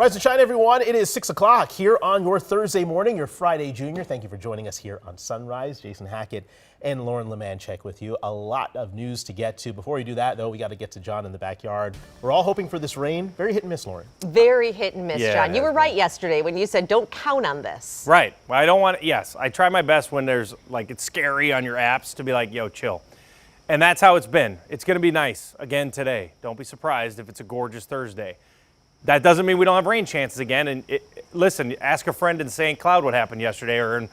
Rise and shine, everyone. It is 6 o'clock here on your Thursday morning, your Friday Junior. Thank you for joining us here on Sunrise. Jason Hackett and Lauren Lemanchek with you. A lot of news to get to. Before we do that, though, we got to get to John in the backyard. We're all hoping for this rain. Very hit and miss, Lauren. Very hit and miss, John. You were right yesterday when you said don't count on this. Right. Well, I don't want to, yes, I try my best when there's like it's scary on your apps to be like, yo, chill. And that's how it's been. It's going to be nice again today. Don't be surprised if it's a gorgeous Thursday. That doesn't mean we don't have rain chances again. And listen, ask a friend in St. Cloud what happened yesterday, or in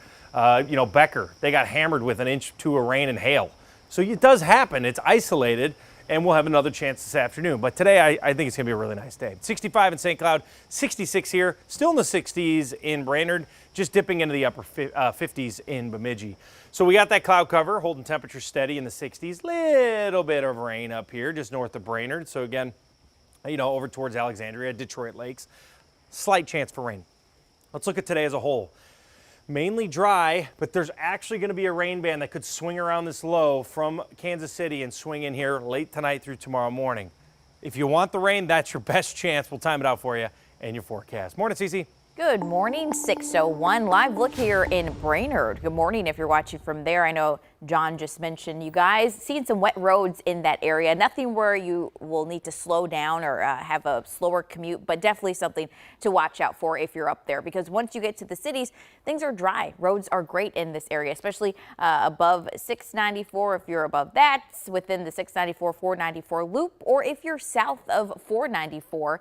Becker. They got hammered with 1 inch to of rain and hail. So it does happen. It's isolated, and we'll have another chance this afternoon. But today, I think it's going to be a really nice day. 65 in St. Cloud, 66 here, still in the 60s in Brainerd, just dipping into the upper 50s in Bemidji. So we got that cloud cover, holding temperature steady in the 60s. Little bit of rain up here, just north of Brainerd. So again, over towards Alexandria, Detroit Lakes. Slight chance for rain. Let's look at today as a whole. Mainly dry, but there's actually going to be a rain band that could swing around this low from Kansas City and swing in here late tonight through tomorrow morning. If you want the rain, that's your best chance. We'll time it out for you and your forecast. Morning, Cece. Good morning, 6:01. Live look here in Brainerd. Good morning if you're watching from there. I know John just mentioned you guys seeing some wet roads in that area. Nothing where you will need to slow down or have a slower commute, but definitely something to watch out for if you're up there, because once you get to the cities, things are dry. Roads are great in this area, especially above 694 if you're above that, within the 694, 494 loop, or if you're south of 494.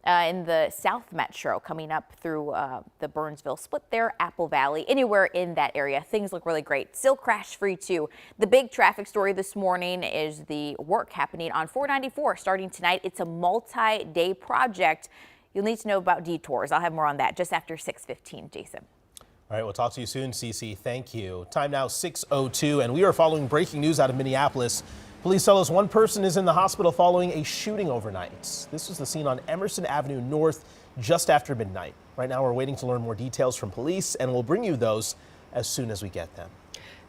In the South Metro, coming up through the Burnsville split there, Apple Valley, anywhere in that area. Things look really great. Still crash free too. The big traffic story this morning is the work happening on 494 starting tonight. It's a multi-day project. You'll need to know about detours. I'll have more on that just after 6:15, Jason. All right, we'll talk to you soon, Cece. Thank you. Time now 6:02, and we are following breaking news out of Minneapolis. Police tell us one person is in the hospital following a shooting overnight. This was the scene on Emerson Avenue North just after midnight. Right now, we're waiting to learn more details from police, and we'll bring you those as soon as we get them.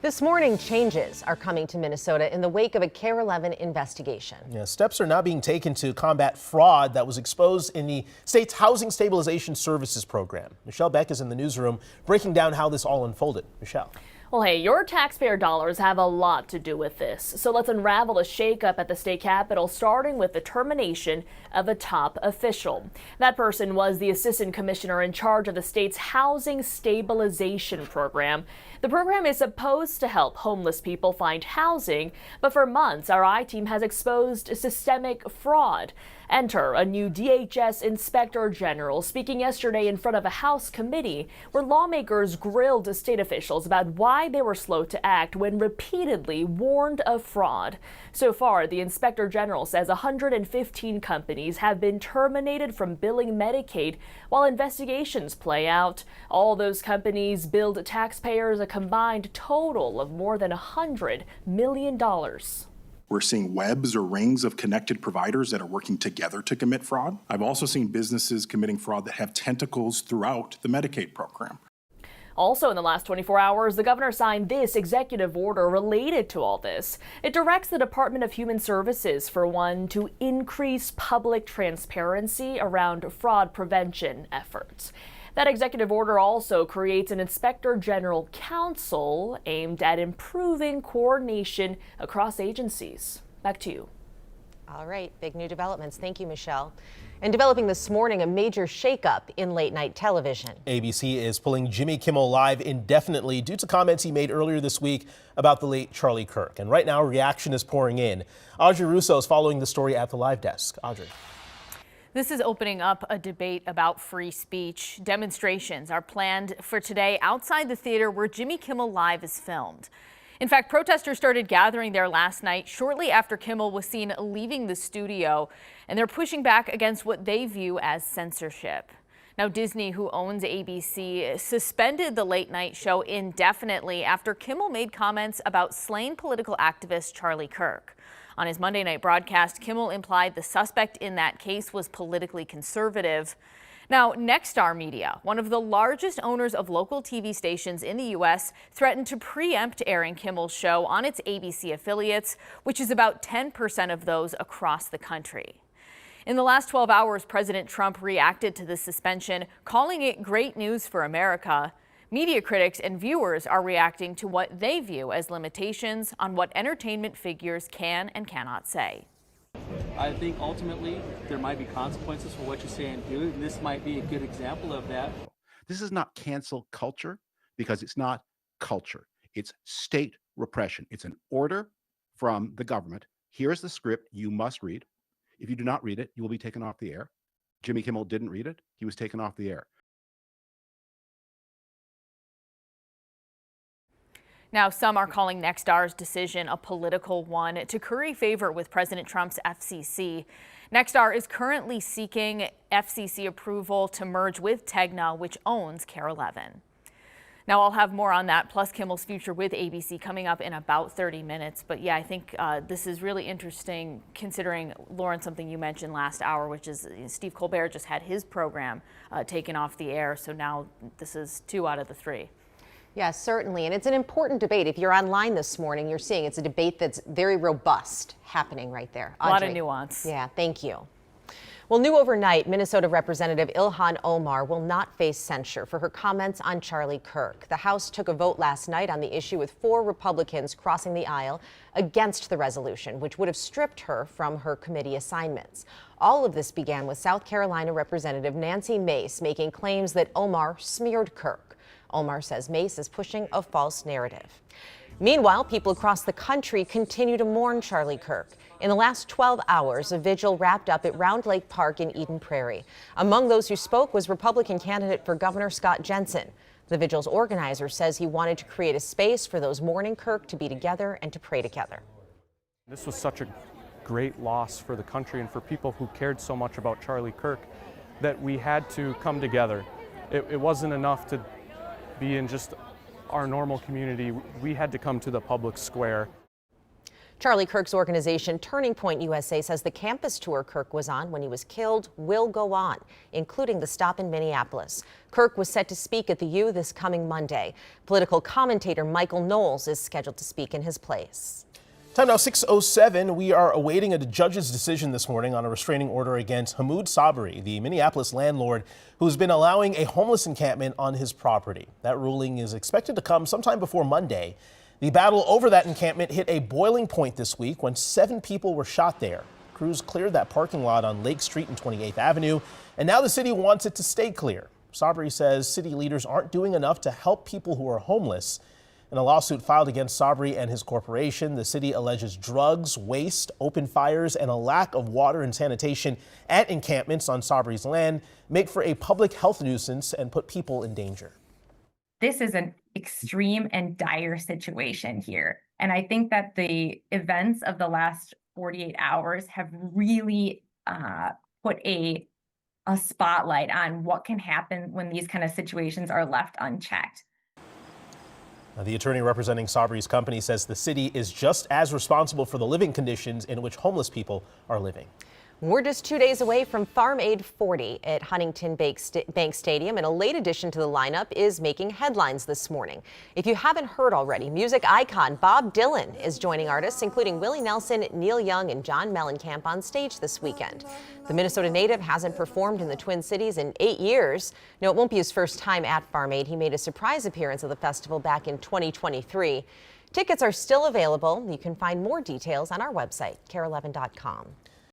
This morning, changes are coming to Minnesota in the wake of a KARE 11 investigation. Yeah, steps are now being taken to combat fraud that was exposed in the state's Housing Stabilization Services program. Michelle Beck is in the newsroom breaking down how this all unfolded. Michelle. Well, hey, your taxpayer dollars have a lot to do with this. So let's unravel a shakeup at the state capitol, starting with the termination of a top official. That person was the assistant commissioner in charge of the state's Housing Stabilization Program. The program is supposed to help homeless people find housing, but for months, our I-team has exposed systemic fraud. Enter a new DHS Inspector General speaking yesterday in front of a House committee where lawmakers grilled state officials about why they were slow to act when repeatedly warned of fraud. So far, the Inspector General says 115 companies have been terminated from billing Medicaid while investigations play out. All those companies billed taxpayers a combined total of more than $100 million. We're seeing webs or rings of connected providers that are working together to commit fraud. I've also seen businesses committing fraud that have tentacles throughout the Medicaid program. Also in the last 24 hours, the governor signed this executive order related to all this. It directs the Department of Human Services, for one, to increase public transparency around fraud prevention efforts. That executive order also creates an Inspector General Council aimed at improving coordination across agencies. Back to you. All right, big new developments. Thank you, Michelle. And developing this morning, a major shakeup in late night television. ABC is pulling Jimmy Kimmel live indefinitely due to comments he made earlier this week about the late Charlie Kirk. And right now, reaction is pouring in. Audrey Russo is following the story at the live desk. Audrey. This is opening up a debate about free speech. Demonstrations are planned for today outside the theater where Jimmy Kimmel Live is filmed. In fact, protesters started gathering there last night shortly after Kimmel was seen leaving the studio, and they're pushing back against what they view as censorship. Now, Disney, who owns ABC, suspended the late night show indefinitely after Kimmel made comments about slain political activist Charlie Kirk. On his Monday night broadcast, Kimmel implied the suspect in that case was politically conservative. Now, Nexstar Media, one of the largest owners of local TV stations in the U.S., threatened to preempt airing Kimmel's show on its ABC affiliates, which is about 10% of those across the country. In the last 12 hours, President Trump reacted to this suspension, calling it great news for America. Media critics and viewers are reacting to what they view as limitations on what entertainment figures can and cannot say. I think ultimately there might be consequences for what you say and do, and this might be a good example of that. This is not cancel culture because it's not culture. It's state repression. It's an order from the government. Here's the script you must read. If you do not read it, you will be taken off the air. Jimmy Kimmel didn't read it. He was taken off the air. Now, some are calling Nexstar's decision a political one to curry favor with President Trump's FCC. Nexstar is currently seeking FCC approval to merge with Tegna, which owns KARE 11. Now, I'll have more on that, plus Kimmel's future with ABC coming up in about 30 minutes. But yeah, I think this is really interesting considering, Lauren, something you mentioned last hour, which is Steve Colbert just had his program taken off the air. So now this is 2 out of the 3. Yes, certainly. And it's an important debate. If you're online this morning, you're seeing it's a debate that's very robust happening right there. A lot of nuance. Yeah, thank you. Well, new overnight, Minnesota Representative Ilhan Omar will not face censure for her comments on Charlie Kirk. The House took a vote last night on the issue with 4 Republicans crossing the aisle against the resolution, which would have stripped her from her committee assignments. All of this began with South Carolina Representative Nancy Mace making claims that Omar smeared Kirk. Omar says Mace is pushing a false narrative. Meanwhile, people across the country continue to mourn Charlie Kirk. In the last 12 hours, a vigil wrapped up at Round Lake Park in Eden Prairie. Among those who spoke was Republican candidate for Governor Scott Jensen. The vigil's organizer says he wanted to create a space for those mourning Kirk to be together and to pray together. This was such a great loss for the country and for people who cared so much about Charlie Kirk that we had to come together. It wasn't enough to be in just our normal community. We had to come to the public square. Charlie Kirk's organization, Turning Point USA, says the campus tour Kirk was on when he was killed will go on, including the stop in Minneapolis. Kirk was set to speak at the U this coming Monday. Political commentator Michael Knowles is scheduled to speak in his place. Time now 6:07. We are awaiting a judge's decision this morning on a restraining order against Hamoud Sabri, the Minneapolis landlord who's been allowing a homeless encampment on his property. That ruling is expected to come sometime before Monday. The battle over that encampment hit a boiling point this week when 7 people were shot there. Crews cleared that parking lot on Lake Street and 28th Avenue, and now the city wants it to stay clear. Sabri says city leaders aren't doing enough to help people who are homeless. In a lawsuit filed against Sabri and his corporation, the city alleges drugs, waste, open fires, and a lack of water and sanitation at encampments on Sabri's land make for a public health nuisance and put people in danger. This is an extreme and dire situation here. And I think that the events of the last 48 hours have really put a spotlight on what can happen when these kind of situations are left unchecked. The attorney representing Sabri's company says the city is just as responsible for the living conditions in which homeless people are living. We're just 2 days away from Farm Aid 40 at Huntington Bank Stadium, and a late addition to the lineup is making headlines this morning. If you haven't heard already, music icon Bob Dylan is joining artists including Willie Nelson, Neil Young, and John Mellencamp on stage this weekend. The Minnesota native hasn't performed in the Twin Cities in 8 years. No, it won't be his first time at Farm Aid. He made a surprise appearance at the festival back in 2023. Tickets are still available. You can find more details on our website, KARE11.com.